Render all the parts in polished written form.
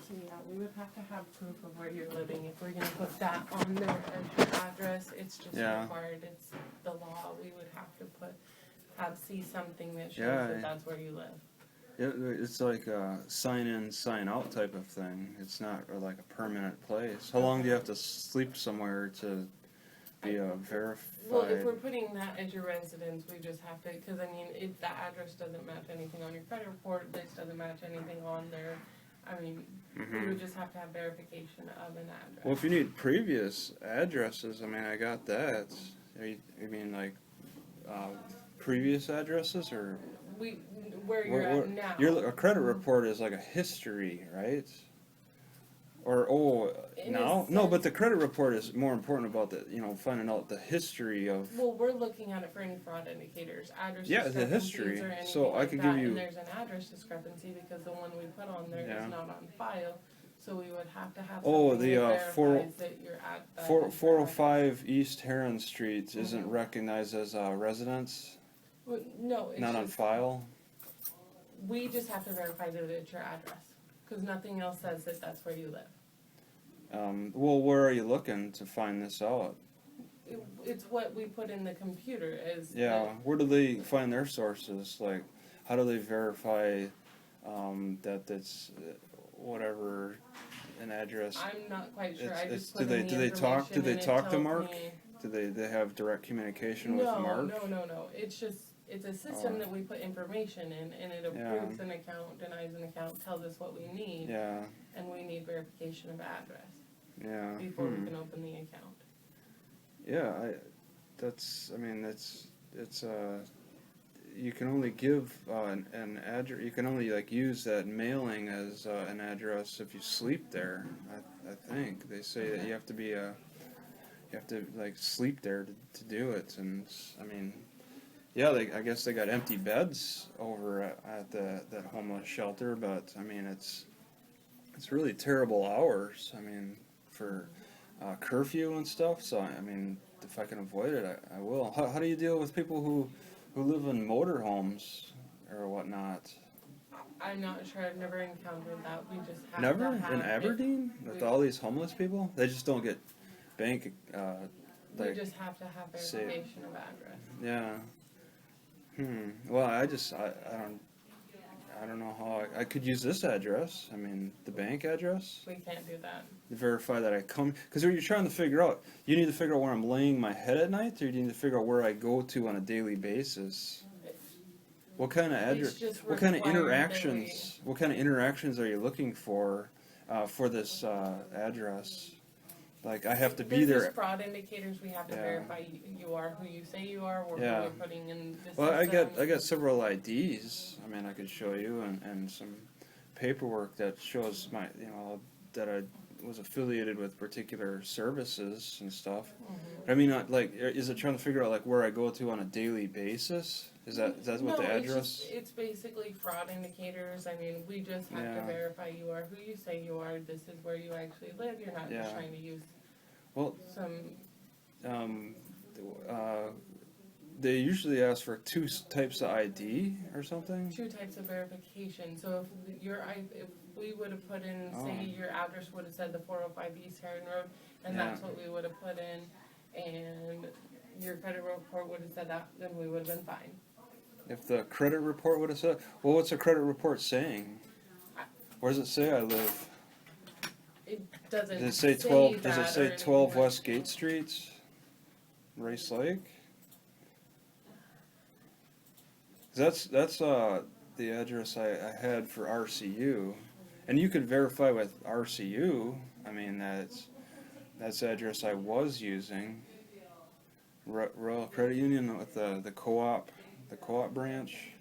So yeah, we would have to have proof of where you're living. If we're gonna put that on there as your address, it's just required. It's the law. We would have see something that shows that that's where you live. It's like a sign in, sign out type of thing. It's not like a permanent place. How long do you have to sleep somewhere to be verified? Well, if we're putting that as your residence, we just have to, because I mean, if the address doesn't match anything on your credit report, this doesn't match anything on there, I mean, we would just have to have verification of an address. Well, if you need previous addresses, I mean, I got that. You mean like previous addresses or? Where you're at now. A credit report is like a history, right? Or now? No, but the credit report is more important about finding out the history of. Well, we're looking at it for any fraud indicators, address the history. So I could give you. And there's an address discrepancy because the one we put on there is not on file. So we would have to have something that verifies that you're at. 405 East Heron Street isn't recognized as a residence. Well, no, it's not on file. We just have to verify that it's your address, because nothing else says that that's where you live. Well, where are you looking to find this out? It's what we put in the computer. Where do they find their sources? Like, how do they verify that it's whatever an address? I'm not quite sure. Do they talk to Mark? Do they have direct communication with Mark? No. It's a system that we put information in, and it approves an account, denies an account, tells us what we need, and we need verification of address before we can open the account. You can only give an address. You can only use that mailing as an address if you sleep there. I think they say that you have to sleep there to do it, and I mean. I guess they got empty beds over at that homeless shelter, but I mean it's really terrible hours. I mean for curfew and stuff. So I mean if I can avoid it, I will. How do you deal with people who live in motorhomes or whatnot? I'm not sure. I've never encountered that. We just have never in Aberdeen with all these homeless people. They just don't get bank. We just have to have verification of address. Yeah. Well, I don't know how I could use this address. I mean, the bank address. We can't do that. To verify that I come, because you're trying to figure out. You need to figure out where I'm laying my head at night, or you need to figure out where I go to on a daily basis. What kind of address? What kind of interactions? What kind of interactions are you looking for this address? Like I have to be there. There's fraud indicators. We have to verify you are who you say you are. Or who you're putting in the Well, system. I got several IDs. I mean, I could show you and some paperwork that shows that I was affiliated with particular services and stuff. I mean, is it trying to figure out where I go to on a daily basis? Is that what the address? It's basically fraud indicators. I mean, we just have to verify you are who you say you are. This is where you actually live. You're not just trying to use they usually ask for 2 types of ID or something. 2 types of verification. So if we would have put in, say your address would have said the 405 East Heron Road, and that's what we would have put in, and your credit report would have said that, then we would have been fine. If the credit report would have said, well, what's the credit report saying? Where does it say I live? It doesn't. Does it say 12? Does it say 12 West Gate Street, Race Lake? That's the address I had for RCU, and you could verify with RCU. I mean that's the address I was using. Royal Credit Union with the co-op branch.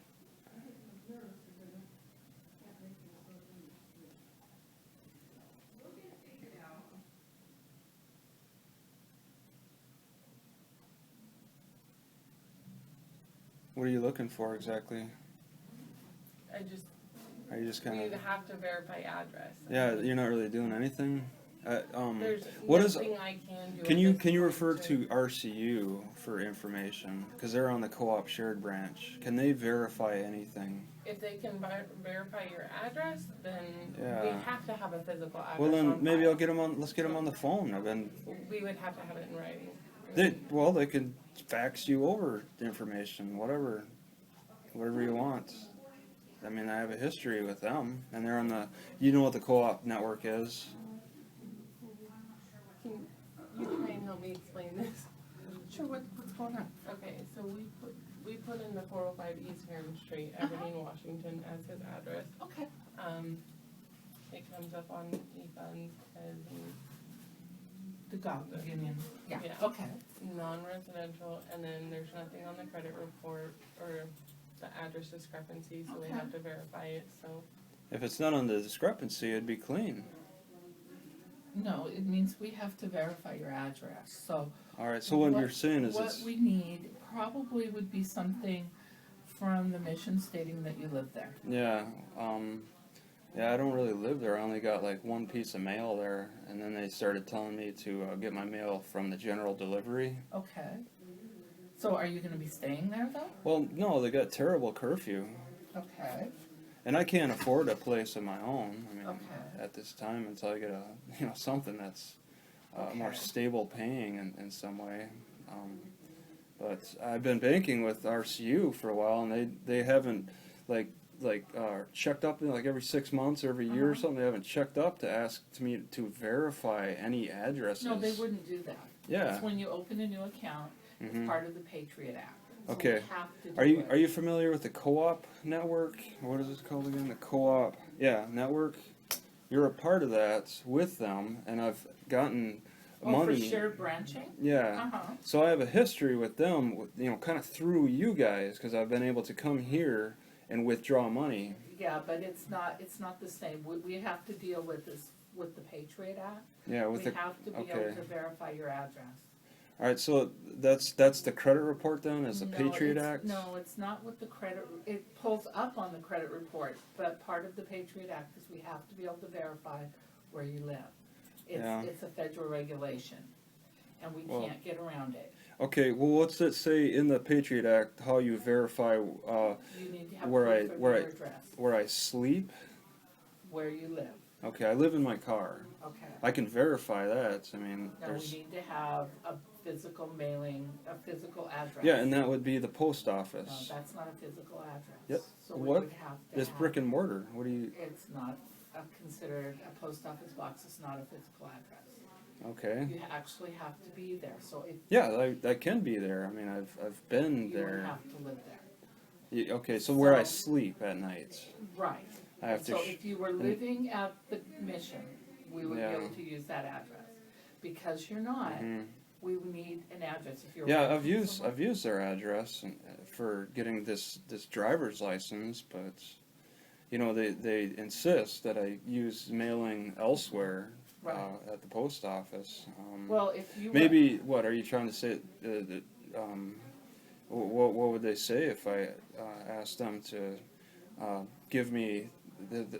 What are you looking for exactly? Are you just kind of? You have to verify address. Yeah, you're not really doing anything. There's what nothing I can do. Can you refer to RCU for information because they're on the co-op shared branch? Can they verify anything? If they can verify your address, then We have to have a physical address. Well, then on maybe file. I'll get them on. Let's get them on the phone. We would have to have it in writing. They could fax you over the information, whatever you want. I mean, I have a history with them, and they're on the. You know what the co-op network is? Can you try and help me explain this? Sure, what's going on? Okay, so we put in the 405 East Heron Street, Aberdeen, Washington, as his address. Okay. It comes up on eFunds as The dog union. Yeah, Yeah. okay. non-residential, and then there's nothing on the credit report or the address discrepancy, so we Okay. have to verify it, so. If it's not on the discrepancy, it'd be clean. No, it means we have to verify your address, so. All right. So what you're saying is What it's. we need probably would be something from the mission stating that you live there. Yeah. Yeah, I don't really live there. I only got like one piece of mail there, and then they started telling me to get my mail from the general delivery. Okay. So are you gonna be staying there though? Well, no, they got terrible curfew, Okay, and I can't afford a place of my own. I mean, Okay. at this time, until I get something that's more Okay. stable paying in some way. But I've been banking with RCU for a while, and they haven't checked up like every 6 months or every year or Uh-huh. something. They haven't checked up to ask me to verify any addresses. no, they wouldn't do that. Yeah. It's when you open a new account, it's Mhm. part of the Patriot Act. So Okay. we have to do Are you it. are you familiar with the co-op network? What is it called again? The co-op, network. You're a part of that with them, and I've gotten money. For shared branching? Yeah. Uh-huh. So I have a history with them, kind of through you guys, because I've been able to come here and withdraw money. Yeah, but it's not the same. We have to deal with this, with the Patriot Act. Yeah, with We the. have to be okay. able to verify your address. All right, so that's the credit report then, is the No, Patriot it's- Act. No, it's not with the credit, it pulls up on the credit report, but part of the Patriot Act is we have to be able to verify where you live. Yeah. It's a federal regulation, and we Well- can't get around it. Okay, well, what's it say in the Patriot Act how you verify You need to have where proof of your address, where I sleep? where you live, Okay, I live in my car. okay? I can verify that. I mean, Now, we need to have a physical mailing, a physical address. yeah, and that would be the post No, office. that's not a physical address. Yep. So we What? would have to It's have- brick and mortar. What do you? It's not considered, a post office box is not a physical address. Okay. You actually have to be there, so if Yeah, I can be there. I mean, I've been you would there. have to live there. Okay, so where I So- sleep at night, Right. I have to. So if you were living at the mission, we would be Yeah. able to use that address. Because you're not, Mhm. we would need an address if you're. Yeah, renting I've used their address for getting this driver's license, but they insist that I use mailing elsewhere Right. at the post office. Well, if you were. Maybe what are you trying to say? What would they say if I asked them to give me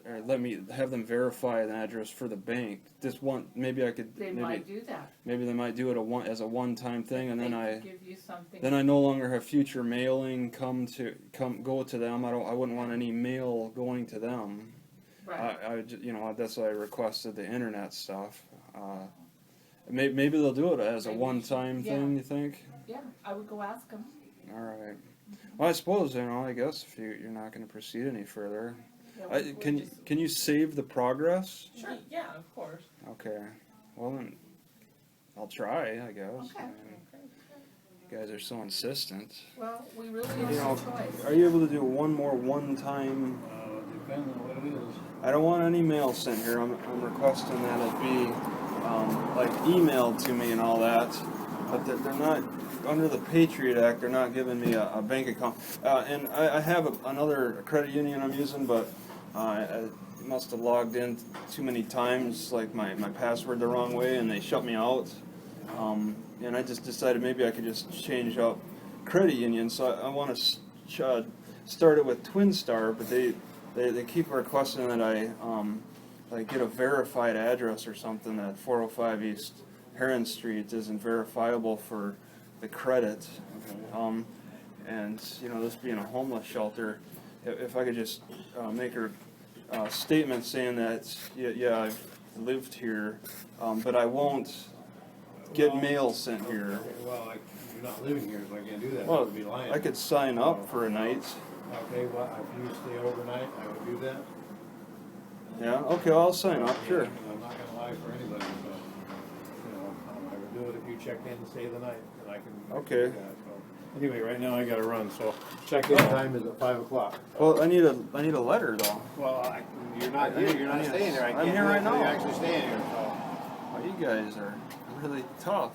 or let me have them verify an address for the bank? Maybe I could. They might do that. Maybe they might do it as a one-time thing, and then They could give you something. I no longer have future mailing go to them. I wouldn't want any mail going to them. Right. That's why I requested the internet stuff. Maybe they'll do it as a Maybe one-time yeah. thing. You think? Yeah, I would go ask them. All right. Well, I suppose I guess if you're not going to proceed any further, Yeah, we'll can just- you save the progress? Sure, yeah, of course. Okay. Well then, I'll try. I guess. Okay. I mean, you guys are so insistent. Well, we really You know, have no choice. Are you able to do one more one-time? Depends on what it is. I don't want any mail sent here. I'm requesting that it be emailed to me and all that. But they're not under the Patriot Act. They're not giving me a bank account. And I have another credit union I'm using, but I must have logged in too many times, like my password the wrong way, and they shut me out. And I just decided maybe I could just change up credit union. So I want to start it with Twin Star, but they keep requesting that I get a verified address or something. That 405 East Heron Street isn't verifiable for the credit. And this being a homeless shelter, if I could just make her statement saying that, yeah, I've lived here, but I won't get mail sent here. Okay, well, you're not living here, so I can't do that. Well, I would be lying. I could sign up for a night. Okay, well, if you stay overnight, I would do that. Yeah, okay, I'll sign up, sure. I'm not gonna lie for anybody, so, I would do it if you check in and stay the night, and I can. Okay. do that, so. Anyway, right now I gotta run, so check-in time is at 5 o'clock. Well, I need a letter though. Well, you're not here, you're not staying there. I I'm can't here do it right until now. You're actually staying here, so. Well, you guys are really tough.